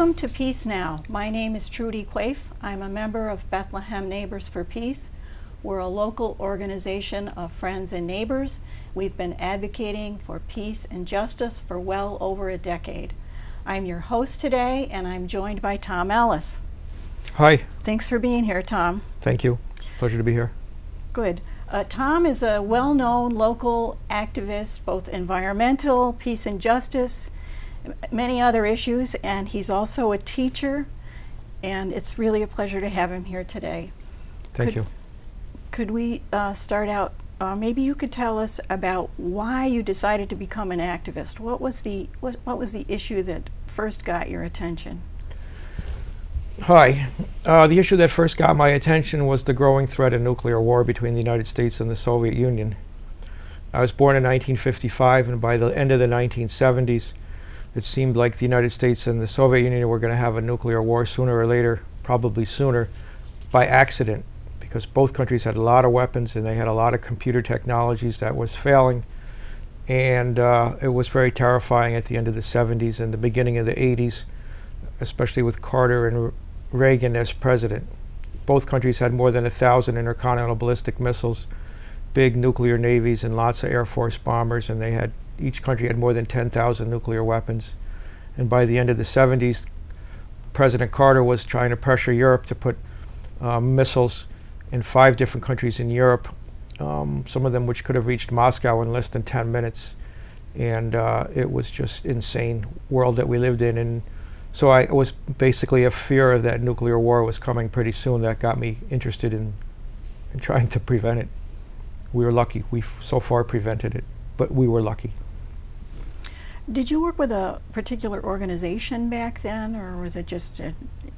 Welcome to Peace Now. My name is Trudy Quaife. I'm a member of Bethlehem Neighbors for Peace. We're a local organization of friends and neighbors. We've been advocating for peace and justice for well over a decade. I'm your host today, and I'm joined by Tom Ellis. Hi. Thanks for being here, Tom. Thank you. Pleasure to be here. Good. Tom is a well-known local activist, both environmental, peace and justice, many other issues, and he's also a teacher, and it's really a pleasure to have him here today. Thank you. Could we start out, maybe you could tell us about why you decided to become an activist. What was the issue that first got your attention? Hi. The issue that first got my attention was the growing threat of nuclear war between the United States and the Soviet Union. I was born in 1955, and by the end of the 1970s, it seemed like the United States and the Soviet Union were going to have a nuclear war sooner or later, probably sooner, by accident, because both countries had a lot of weapons and they had a lot of computer technologies that was failing. And it was very terrifying at the end of the 70s and the beginning of the 80s, especially with Carter and Reagan as president. Both countries had more than 1,000 intercontinental ballistic missiles, big nuclear navies, and lots of Air Force bombers, and each country had more than 10,000 nuclear weapons. And by the end of the 70s, President Carter was trying to pressure Europe to put missiles in 5 different countries in Europe, some of them which could have reached Moscow in less than 10 minutes. And it was just insane world that we lived in. And so it was basically a fear of that nuclear war was coming pretty soon that got me interested in trying to prevent it. We were lucky. We've so far prevented it, but we were lucky. Did you work with a particular organization back then, or was it just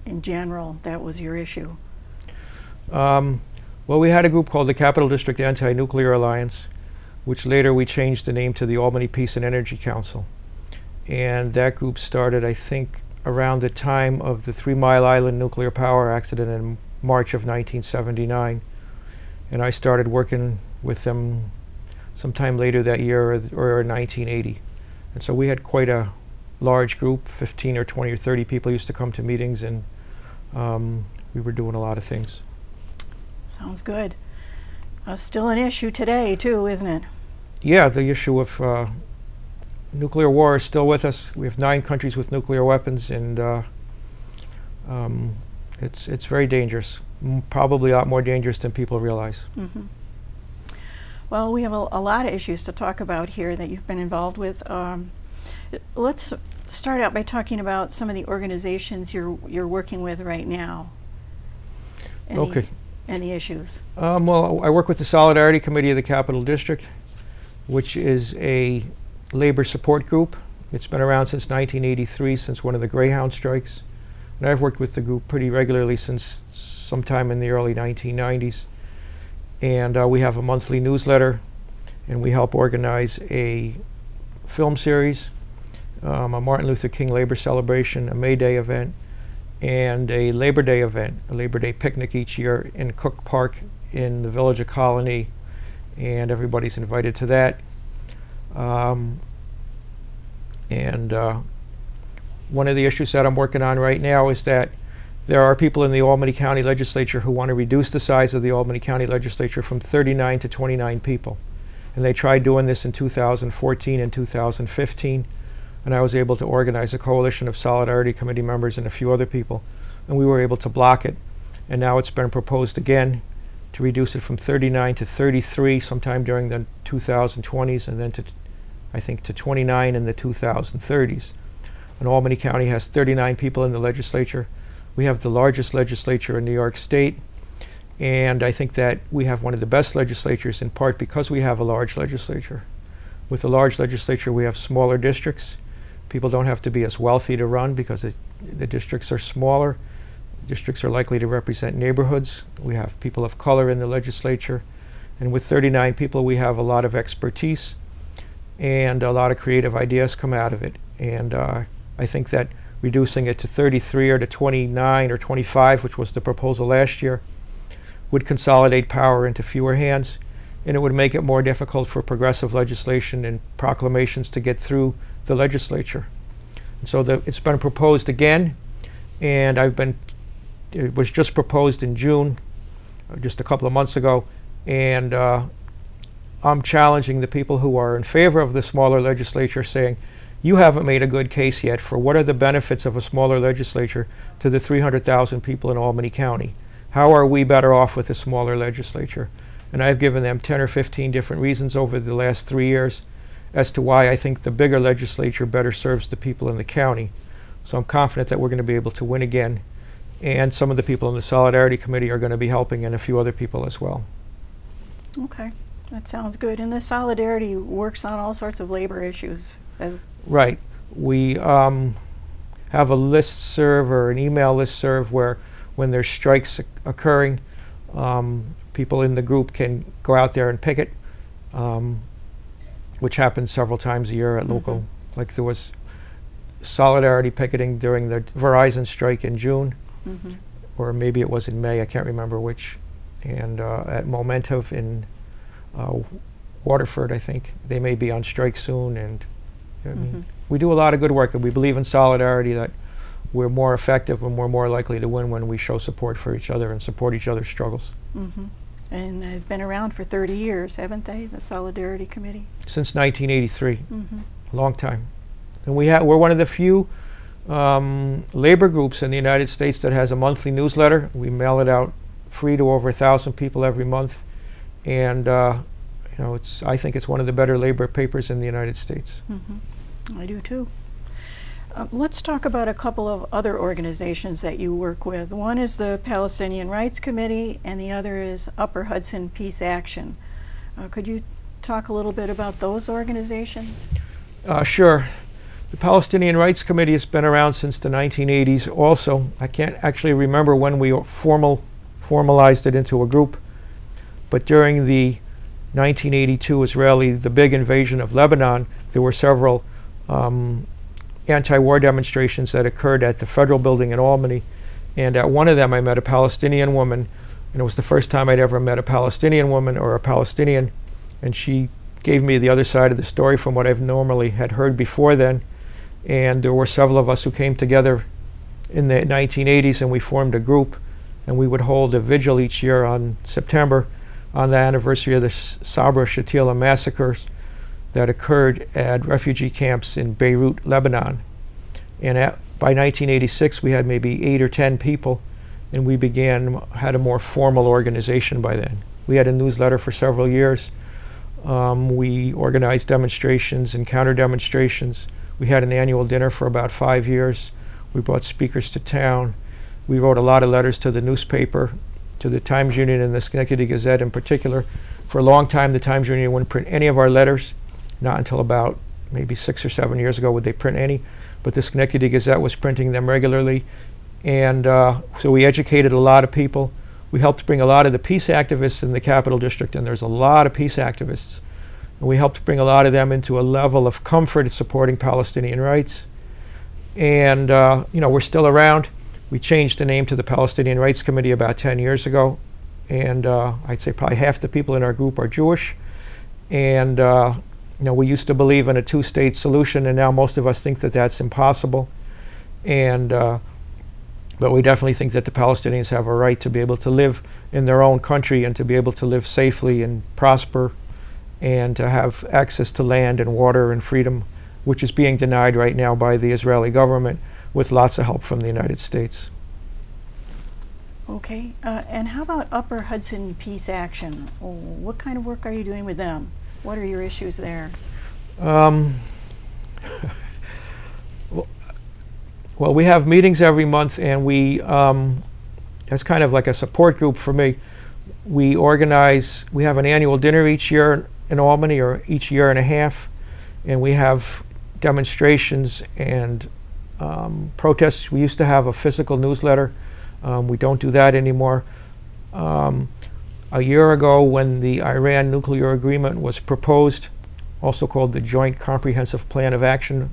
in general that was your issue? Well, we had a group called the Capital District Anti-Nuclear Alliance, which later we changed the name to the Albany Peace and Energy Council. And that group started, I think, around the time of the 3 Mile Island nuclear power accident in March of 1979. And I started working with them sometime later that year, or 1980. And so we had quite a large group, 15 or 20 or 30 people used to come to meetings, and we were doing a lot of things. Sounds good. Still an issue today, too, isn't it? Yeah, the issue of nuclear war is still with us. We have 9 countries with nuclear weapons, and it's very dangerous. Probably a lot more dangerous than people realize. Mm-hmm. Well, we have a lot of issues to talk about here that you've been involved with. Let's start out by talking about some of the organizations you're working with right now. Okay. And the issues. Well, I work with the Solidarity Committee of the Capital District, which is a labor support group. It's been around since 1983, since one of the Greyhound strikes. And I've worked with the group pretty regularly since sometime in the early 1990s. And we have a monthly newsletter, and we help organize a film series, a Martin Luther King Labor Celebration, a May Day event, and a Labor Day event, a Labor Day picnic each year in Cook Park in the village of Colony, and everybody's invited to that. One of the issues that I'm working on right now is that there are people in the Albany County Legislature who want to reduce the size of the Albany County Legislature from 39 to 29 people. And they tried doing this in 2014 and 2015. And I was able to organize a coalition of Solidarity Committee members and a few other people. And we were able to block it. And now it's been proposed again to reduce it from 39 to 33 sometime during the 2020s, and then to, I think, to 29 in the 2030s. And Albany County has 39 people in the legislature. We have the largest legislature in New York State, and I think that we have one of the best legislatures in part because we have a large legislature. With a large legislature, we have smaller districts. People don't have to be as wealthy to run because the districts are smaller. Districts are likely to represent neighborhoods. We have people of color in the legislature. And with 39 people, we have a lot of expertise, and a lot of creative ideas come out of it. And I think that reducing it to 33 or to 29 or 25, which was the proposal last year, would consolidate power into fewer hands, and it would make it more difficult for progressive legislation and proclamations to get through the legislature. And so it's been proposed again, and it was just proposed in June, just a couple of months ago, and I'm challenging the people who are in favor of the smaller legislature, saying, you haven't made a good case yet for what are the benefits of a smaller legislature to the 300,000 people in Albany County. How are we better off with a smaller legislature? And I've given them 10 or 15 different reasons over the last 3 years as to why I think the bigger legislature better serves the people in the county. So I'm confident that we're going to be able to win again. And some of the people in the Solidarity Committee are going to be helping, and a few other people as well. Okay, that sounds good. And the Solidarity works on all sorts of labor issues. Right. We have a listserv or an email listserv where when there's strikes occurring, people in the group can go out there and picket, which happens several times a year at local. Like there was Solidarity picketing during the Verizon strike in June, or maybe it was in May, I can't remember which, and at Momentive in Waterford, I think. They may be on strike soon, and I mean, we do a lot of good work, and we believe in solidarity, that we're more effective and we're more likely to win when we show support for each other and support each other's struggles. And they've been around for 30 years, haven't they, the Solidarity Committee? Since 1983, a long time. And we're one of the few labor groups in the United States that has a monthly newsletter. We mail it out free to over 1,000 people every month, and you know, I think it's one of the better labor papers in the United States. I do too. Let's talk about a couple of other organizations that you work with. One is the Palestinian Rights Committee, and the other is Upper Hudson Peace Action. Could you talk a little bit about those organizations? Sure. The Palestinian Rights Committee has been around since the 1980s also. I can't actually remember when we formalized it into a group, but during the 1982 the big invasion of Lebanon, there were several anti-war demonstrations that occurred at the Federal Building in Albany, and at one of them I met a Palestinian woman, and it was the first time I'd ever met a Palestinian woman or a Palestinian, and she gave me the other side of the story from what I've normally had heard before then. And there were several of us who came together in the 1980s, and we formed a group, and we would hold a vigil each year on September on the anniversary of the Sabra Shatila massacres that occurred at refugee camps in Beirut, Lebanon. And by 1986 we had maybe 8 or 10 people, and we had a more formal organization by then. We had a newsletter for several years. We organized demonstrations and counter demonstrations. We had an annual dinner for about 5 years. We brought speakers to town. We wrote a lot of letters to the newspaper, to the Times Union and the Schenectady Gazette in particular. For a long time, the Times Union wouldn't print any of our letters. Not until about maybe 6 or 7 years ago would they print any, but the Schenectady Gazette was printing them regularly. And so we educated a lot of people. We helped bring a lot of the peace activists in the Capital District, and there's a lot of peace activists. And we helped bring a lot of them into a level of comfort supporting Palestinian rights. And you know, we're still around. We changed the name to the Palestinian Rights Committee about 10 years ago. And I'd say probably half the people in our group are Jewish. And you know, we used to believe in a two-state solution, and now most of us think that that's impossible. And but we definitely think that the Palestinians have a right to be able to live in their own country and to be able to live safely and prosper, and to have access to land and water and freedom, which is being denied right now by the Israeli government with lots of help from the United States. Okay, and how about Upper Hudson Peace Action? What kind of work are you doing with them? What are your issues there? Well, we have meetings every month, and we, that's kind of like a support group for me. We have an annual dinner each year in Albany, or each year and a half, and we have demonstrations and protests. We used to have a physical newsletter. We don't do that anymore. A year ago, when the Iran nuclear agreement was proposed, also called the Joint Comprehensive Plan of Action,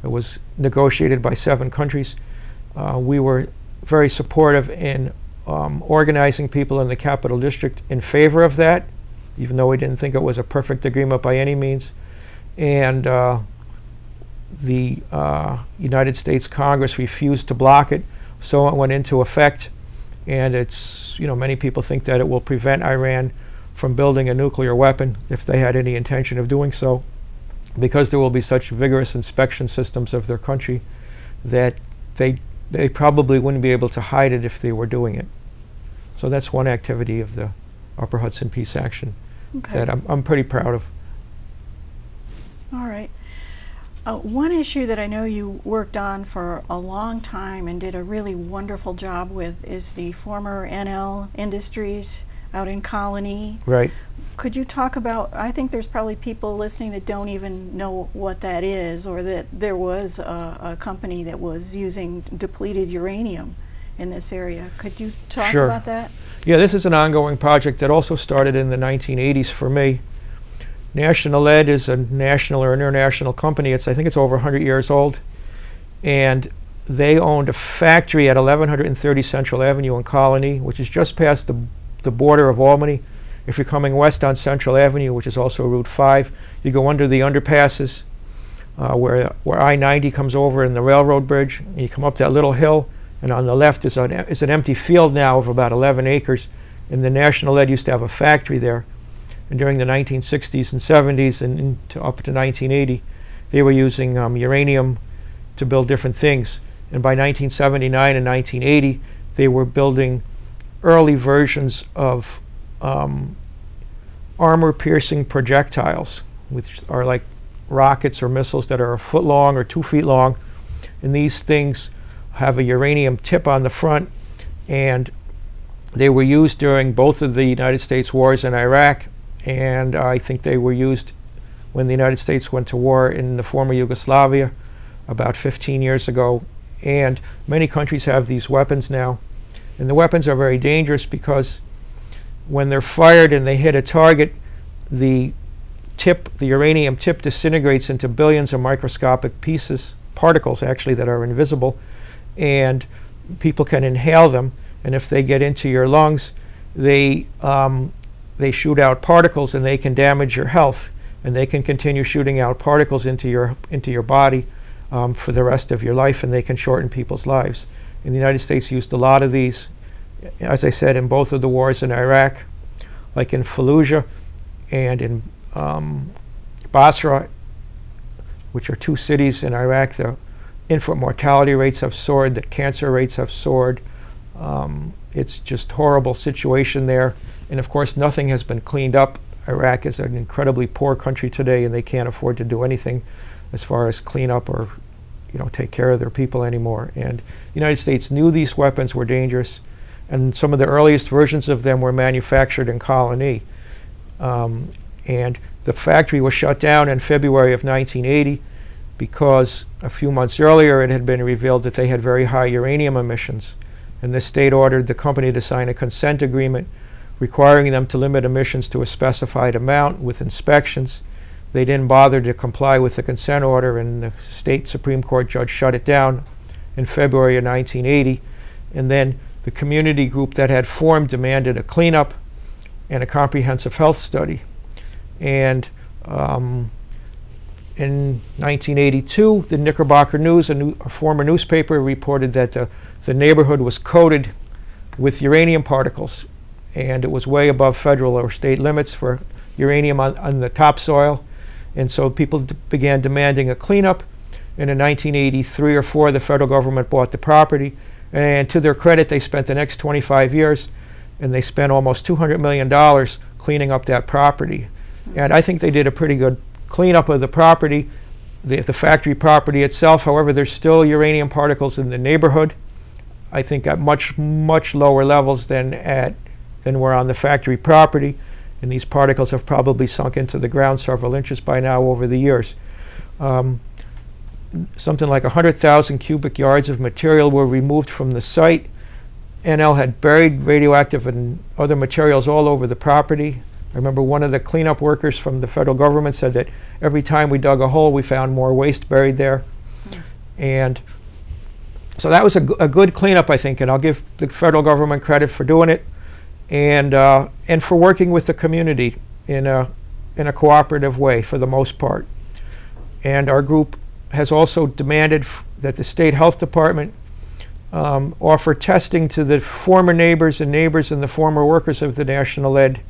it was negotiated by 7 countries. We were very supportive in organizing people in the Capital District in favor of that, even though we didn't think it was a perfect agreement by any means. And the United States Congress refused to block it. So it went into effect, and it's, many people think that it will prevent Iran from building a nuclear weapon if they had any intention of doing so, because there will be such vigorous inspection systems of their country that they probably wouldn't be able to hide it if they were doing it. So that's one activity of the Upper Hudson Peace Action that I'm pretty proud of. All right. One issue that I know you worked on for a long time and did a really wonderful job with is the former NL Industries out in Colony. Right. Could you talk about, I think there's probably people listening that don't even know what that is, or that there was a company that was using depleted uranium in this area. Could you talk about that? Yeah, this is an ongoing project that also started in the 1980s for me. National Lead is a national or international company. I think it's over 100 years old. And they owned a factory at 1130 Central Avenue in Colony, which is just past the border of Albany. If you're coming west on Central Avenue, which is also Route 5, you go under the underpasses where I-90 comes over in the railroad bridge, and you come up that little hill, and on the left is an empty field now of about 11 acres. And the National Lead used to have a factory there. And during the 1960s and 70s and up to 1980, they were using uranium to build different things. And by 1979 and 1980, they were building early versions of armor-piercing projectiles, which are like rockets or missiles that are 1 foot long or 2 feet long. And these things have a uranium tip on the front, and they were used during both of the United States wars in Iraq, and I think they were used when the United States went to war in the former Yugoslavia about 15 years ago. And many countries have these weapons now. And the weapons are very dangerous because when they're fired and they hit a target, the uranium tip disintegrates into billions of microscopic pieces, particles actually, that are invisible, and people can inhale them. And if they get into your lungs, they shoot out particles, and they can damage your health, and they can continue shooting out particles into your body for the rest of your life, and they can shorten people's lives. And the United States used a lot of these, as I said, in both of the wars in Iraq, like in Fallujah and in Basra, which are 2 cities in Iraq. The infant mortality rates have soared, the cancer rates have soared. It's just a horrible situation there. And of course, nothing has been cleaned up. Iraq is an incredibly poor country today, and they can't afford to do anything as far as clean up or take care of their people anymore. And the United States knew these weapons were dangerous, and some of the earliest versions of them were manufactured in Colony. And the factory was shut down in February of 1980 because a few months earlier it had been revealed that they had very high uranium emissions. And the state ordered the company to sign a consent agreement requiring them to limit emissions to a specified amount with inspections. They didn't bother to comply with the consent order, and the state Supreme Court judge shut it down in February of 1980. And then the community group that had formed demanded a cleanup and a comprehensive health study. And in 1982, the Knickerbocker News, a former newspaper, reported that the neighborhood was coated with uranium particles, and it was way above federal or state limits for uranium on the topsoil. And so people began demanding a cleanup. And in 1983 or 4, the federal government bought the property. And to their credit, they spent the next 25 years, and they spent almost $200 million cleaning up that property. And I think they did a pretty good cleanup of the property, the factory property itself. However, there's still uranium particles in the neighborhood, I think at much, much lower levels than were on the factory property. And these particles have probably sunk into the ground several inches by now over the years. Something like 100,000 cubic yards of material were removed from the site. NL had buried radioactive and other materials all over the property. I remember one of the cleanup workers from the federal government said that every time we dug a hole, we found more waste buried there. And so that was a good cleanup, I think, and I'll give the federal government credit for doing it, and for working with the community in a cooperative way for the most part. And our group has also demanded that the state health department offer testing to the former neighbors and the former workers of the National Lead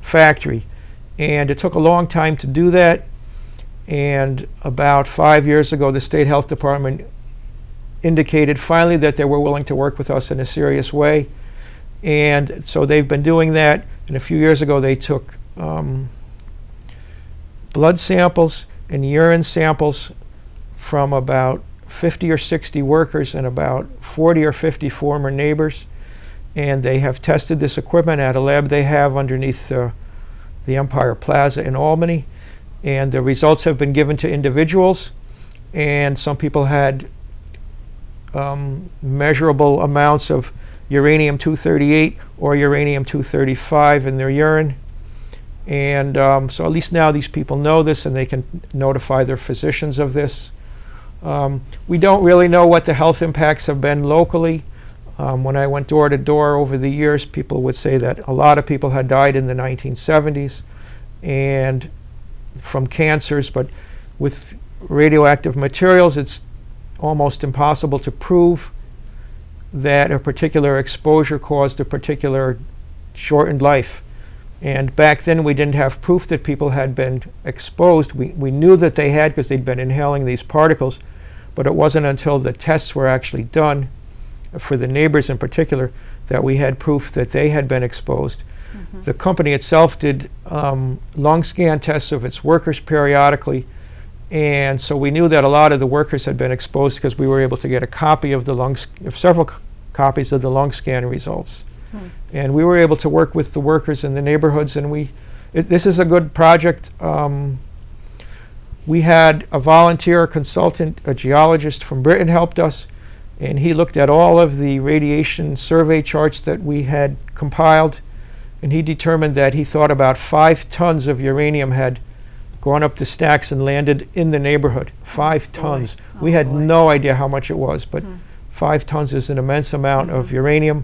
factory. And it took a long time to do that. And about 5 years ago, the State Health Department indicated finally that they were willing to work with us in a serious way. And so they've been doing that. And a few years ago, they took blood samples and urine samples from about 50 or 60 workers and about 40 or 50 former neighbors. And they have tested this equipment at a lab they have underneath the Empire Plaza in Albany. And the results have been given to individuals. And some people had measurable amounts of uranium-238 or uranium-235 in their urine. And so at least now these people know this and they can notify their physicians of this. We don't really know what the health impacts have been locally. When I went door to door over the years, people would say that a lot of people had died in the 1970s and from cancers, but with radioactive materials, it's almost impossible to prove that a particular exposure caused a particular shortened life. And back then we didn't have proof that people had been exposed. We knew that they had because they'd been inhaling these particles, but it wasn't until the tests were actually done, for the neighbors in particular, that we had proof that they had been exposed. Mm-hmm. The company itself did lung scan tests of its workers periodically, and so we knew that a lot of the workers had been exposed because we were able to get a copy of the several copies of the lung scan results. And we were able to work with the workers in the neighborhoods, and this is a good project. We had a volunteer consultant, a geologist from Britain, helped us, and he looked at all of the radiation survey charts that we had compiled, and he determined that he thought about 5 tons of uranium had gone up the stacks and landed in the neighborhood. 5 tons. We had no idea how much it was, but 5 tons is an immense amount of uranium.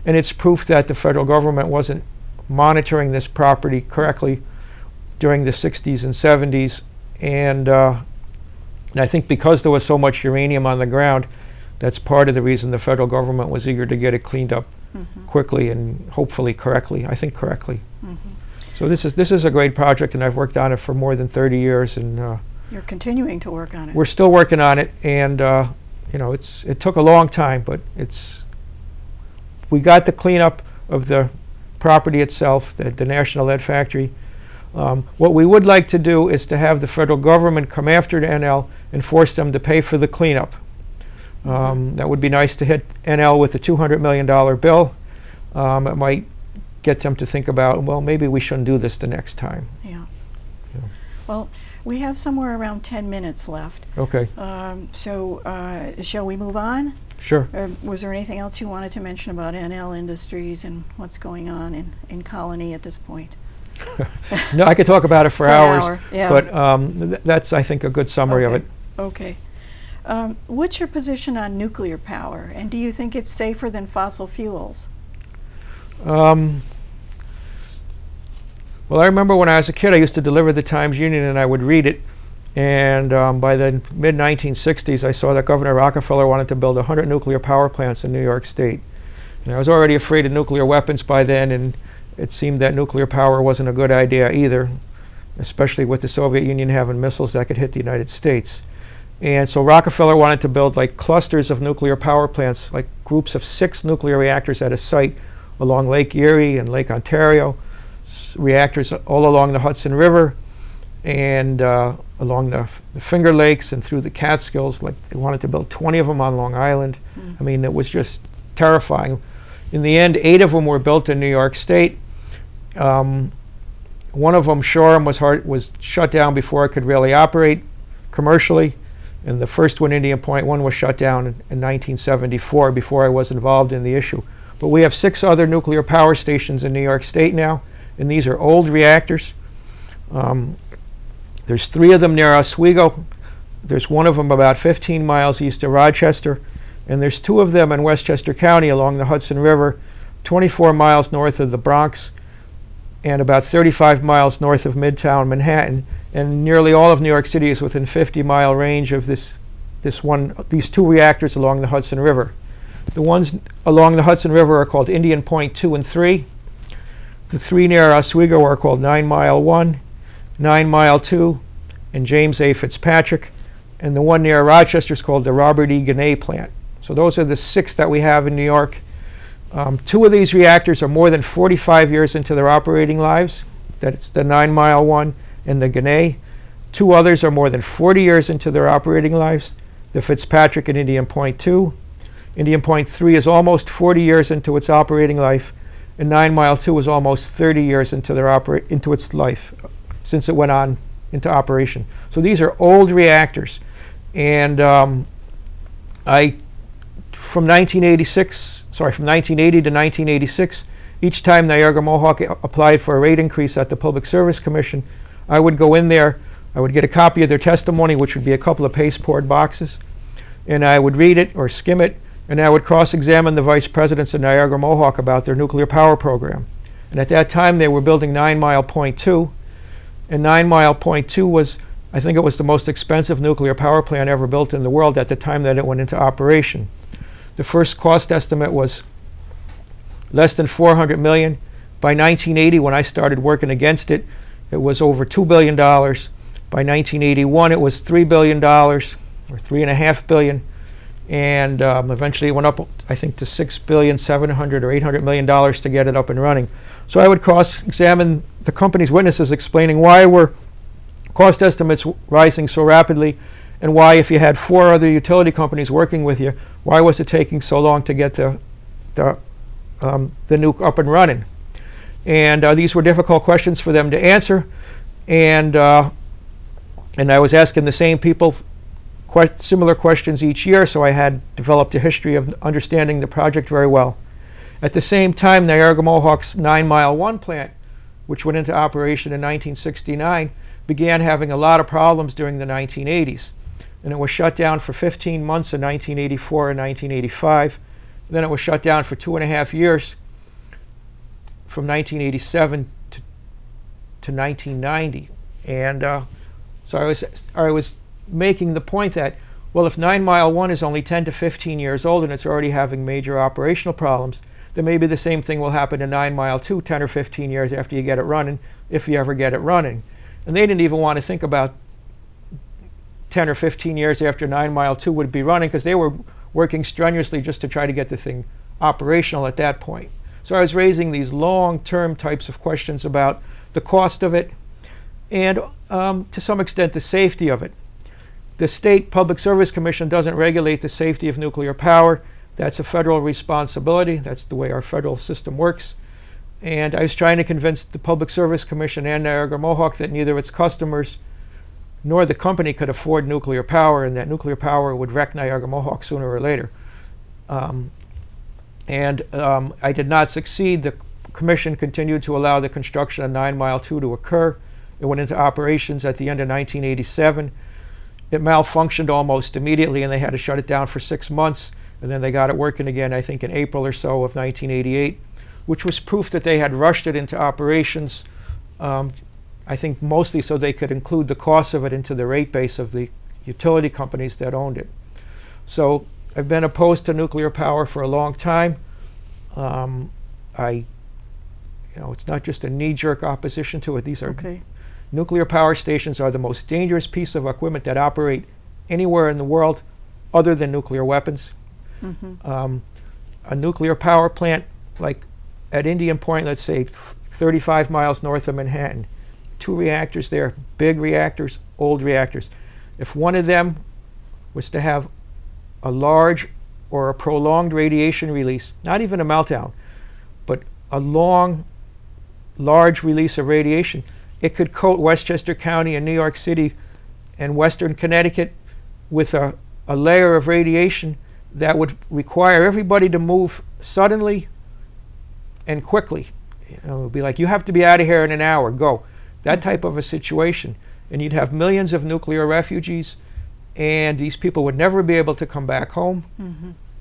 And it's proof that the federal government wasn't monitoring this property correctly during the 60s and 70s. And I think because there was so much uranium on the ground, that's part of the reason the federal government was eager to get it cleaned up quickly and hopefully correctly, I think correctly. So this is a great project, and I've worked on it for more than 30 years. And you're continuing to work on it. We're still working on it, and you know, it took a long time, but we got the cleanup of the property itself, the National Lead Factory. What we would like to do is to have the federal government come after the NL and force them to pay for the cleanup. That would be nice to hit NL with a $200 million bill. It might get them to think about, well, maybe we shouldn't do this the next time. Yeah. Well, we have somewhere around 10 minutes left. Okay. So shall we move on? Sure. Was there anything else you wanted to mention about NL Industries and what's going on in Colony at this point? No, I could talk about it for hours, yeah. But that's, I think, a good summary of it. Okay. What's your position on nuclear power, and do you think it's safer than fossil fuels? Well, I remember when I was a kid, I used to deliver the Times-Union, and I would read it. And by the mid-1960s, I saw that Governor Rockefeller wanted to build 100 nuclear power plants in New York State. And I was already afraid of nuclear weapons by then, and it seemed that nuclear power wasn't a good idea either, especially with the Soviet Union having missiles that could hit the United States. And so Rockefeller wanted to build like clusters of nuclear power plants, like groups of 6 nuclear reactors at a site along Lake Erie and Lake Ontario, reactors all along the Hudson River, and along the Finger Lakes and through the Catskills. Like, they wanted to build 20 of them on Long Island. I mean, it was just terrifying. In the end, 8 of them were built in New York State. One of them, Shoreham, was shut down before it could really operate commercially. And the first one, Indian Point 1, was shut down in 1974 before I was involved in the issue. But we have 6 other nuclear power stations in New York State now, and these are old reactors. There's 3 of them near Oswego. There's one of them about 15 miles east of Rochester, and there's 2 of them in Westchester County along the Hudson River, 24 miles north of the Bronx and about 35 miles north of Midtown Manhattan. And nearly all of New York City is within 50-mile range of this these two reactors along the Hudson River. The ones along the Hudson River are called Indian Point 2 and 3. The three near Oswego are called 9 Mile 1, 9 Mile 2, and James A. Fitzpatrick. And the one near Rochester is called the Robert E. Guinea plant. So those are the 6 that we have in New York. 2 of these reactors are more than 45 years into their operating lives. That's the 9 Mile 1 and the Guinea. 2 others are more than 40 years into their operating lives, the Fitzpatrick and Indian Point 2. Indian Point 3 is almost 40 years into its operating life, and 9 Mile 2 is almost 30 years into its life since it went on into operation. So these are old reactors, and from 1980 to 1986, each time Niagara Mohawk applied for a rate increase at the Public Service Commission, I would go in there, I would get a copy of their testimony, which would be a couple of pasteboard boxes, and I would read it or skim it, and I would cross-examine the vice presidents of Niagara Mohawk about their nuclear power program. And at that time, they were building 9 Mile Point 2, and 9 Mile Point 2 was, I think it was the most expensive nuclear power plant ever built in the world at the time that it went into operation. The first cost estimate was less than $400 million. By 1980, when I started working against it, it was over $2 billion. By 1981, it was $3 billion, or $3.5 billion. And eventually it went up, I think, to $6 billion, $700 or $800 million to get it up and running. So I would cross-examine the company's witnesses explaining why were cost estimates rising so rapidly, and why, if you had 4 other utility companies working with you, why was it taking so long to get the nuke up and running? And these were difficult questions for them to answer, and I was asking the same people similar questions each year, so I had developed a history of understanding the project very well. At the same time, Niagara Mohawk's 9 Mile 1 plant, which went into operation in 1969, began having a lot of problems during the 1980s. And it was shut down for 15 months in 1984 and 1985. Then it was shut down for 2.5 years from 1987 to 1990. And so I was making the point that, well, if 9 Mile 1 is only 10 to 15 years old and it's already having major operational problems, then maybe the same thing will happen to 9 Mile 2 10 or 15 years after you get it running, if you ever get it running. And they didn't even want to think about 10 or 15 years after 9 Mile 2 would be running, because they were working strenuously just to try to get the thing operational at that point. So I was raising these long-term types of questions about the cost of it and to some extent the safety of it. The State Public Service Commission doesn't regulate the safety of nuclear power. That's a federal responsibility. That's the way our federal system works. And I was trying to convince the Public Service Commission and Niagara Mohawk that neither its customers nor the company could afford nuclear power, and that nuclear power would wreck Niagara Mohawk sooner or later. I did not succeed. The Commission continued to allow the construction of 9 Mile 2 to occur. It went into operations at the end of 1987. It malfunctioned almost immediately, and they had to shut it down for 6 months. And then they got it working again, I think, in April or so of 1988, which was proof that they had rushed it into operations, I think mostly so they could include the cost of it into the rate base of the utility companies that owned it. So I've been opposed to nuclear power for a long time. It's not just a knee-jerk opposition to it. These are nuclear power stations are the most dangerous piece of equipment that operate anywhere in the world other than nuclear weapons. Mm-hmm. A nuclear power plant like at Indian Point, let's say 35 miles north of Manhattan, 2 reactors there, big reactors, old reactors. If one of them was to have a large or a prolonged radiation release, not even a meltdown, but a large release of radiation, it could coat Westchester County and New York City and Western Connecticut with a layer of radiation that would require everybody to move suddenly and quickly. It would be like, you have to be out of here in an hour, go. That type of a situation. And you'd have millions of nuclear refugees, and these people would never be able to come back home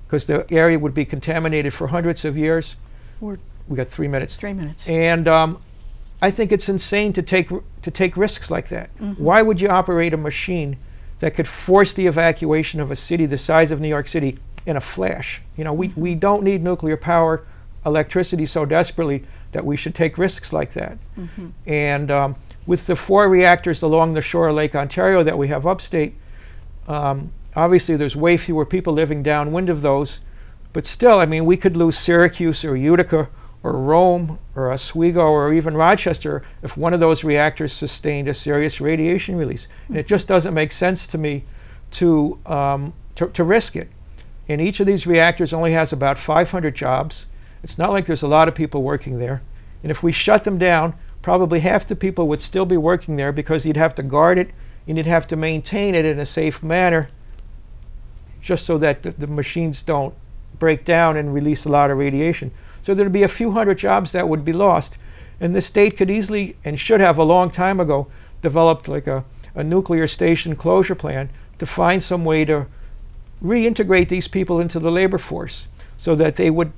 because the area would be contaminated for hundreds of years. We got 3 minutes. 3 minutes. And I think it's insane to take risks like that. Why would you operate a machine that could force the evacuation of a city the size of New York City in a flash. You know, we don't need nuclear power, electricity so desperately that we should take risks like that. And with the 4 reactors along the shore of Lake Ontario that we have upstate, obviously there's way fewer people living downwind of those, but still, I mean, we could lose Syracuse or Utica or Rome or Oswego or even Rochester if one of those reactors sustained a serious radiation release. And it just doesn't make sense to me to risk it. And each of these reactors only has about 500 jobs. It's not like there's a lot of people working there. And if we shut them down, probably half the people would still be working there because you'd have to guard it and you'd have to maintain it in a safe manner just so that the machines don't break down and release a lot of radiation. So there'd be a few hundred jobs that would be lost. And the state could easily, and should have a long time ago, developed like a nuclear station closure plan to find some way to reintegrate these people into the labor force so that they would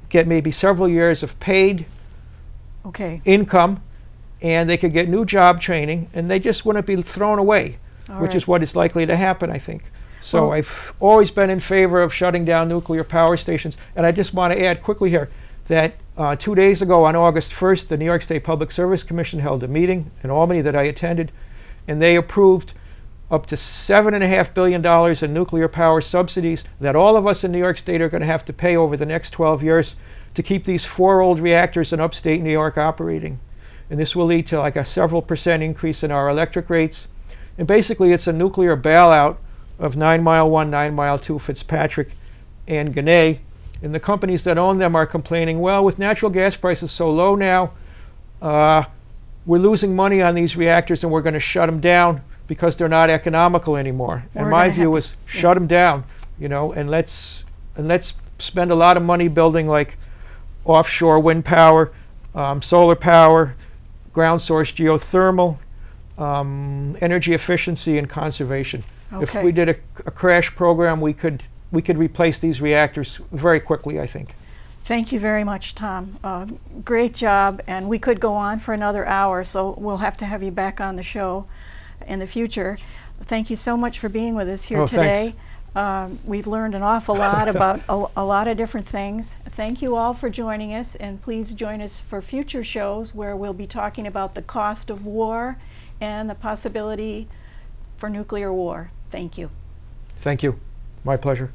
get maybe several years of paid income, and they could get new job training, and they just wouldn't be thrown away, which is what is likely to happen, I think. So I've always been in favor of shutting down nuclear power stations. And I just want to add quickly here that 2 days ago on August 1st, the New York State Public Service Commission held a meeting in Albany that I attended, and they approved up to $7.5 billion in nuclear power subsidies that all of us in New York State are going to have to pay over the next 12 years to keep these 4 old reactors in upstate New York operating. And this will lead to like a several % increase in our electric rates. And basically it's a nuclear bailout of 9 Mile 1, 9 Mile 2, Fitzpatrick, and Gunay. And the companies that own them are complaining, well, with natural gas prices so low now, we're losing money on these reactors and we're going to shut them down because they're not economical anymore. And my view is shut them down, you know, and let's spend a lot of money building like offshore wind power, solar power, ground source geothermal, energy efficiency and conservation. If we did a crash program, we could replace these reactors very quickly, I think. Thank you very much, Tom. Great job, and we could go on for another hour, so we'll have to have you back on the show in the future. Thank you so much for being with us here today. We've learned an awful lot about a lot of different things. Thank you all for joining us, and please join us for future shows where we'll be talking about the cost of war and the possibility for nuclear war. Thank you. Thank you. My pleasure.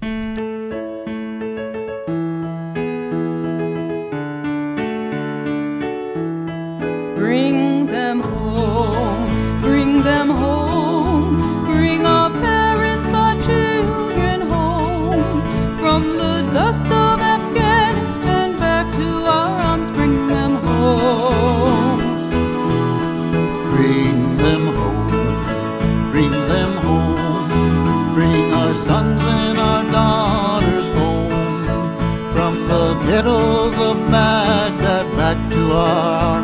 Bring them home, bring them home, bring our parents, our children home, from the dust of Afghanistan back to our arms, bring them home. Bring them home, bring them home, bring our sons and our daughters home, from the ghettos of Baghdad back to our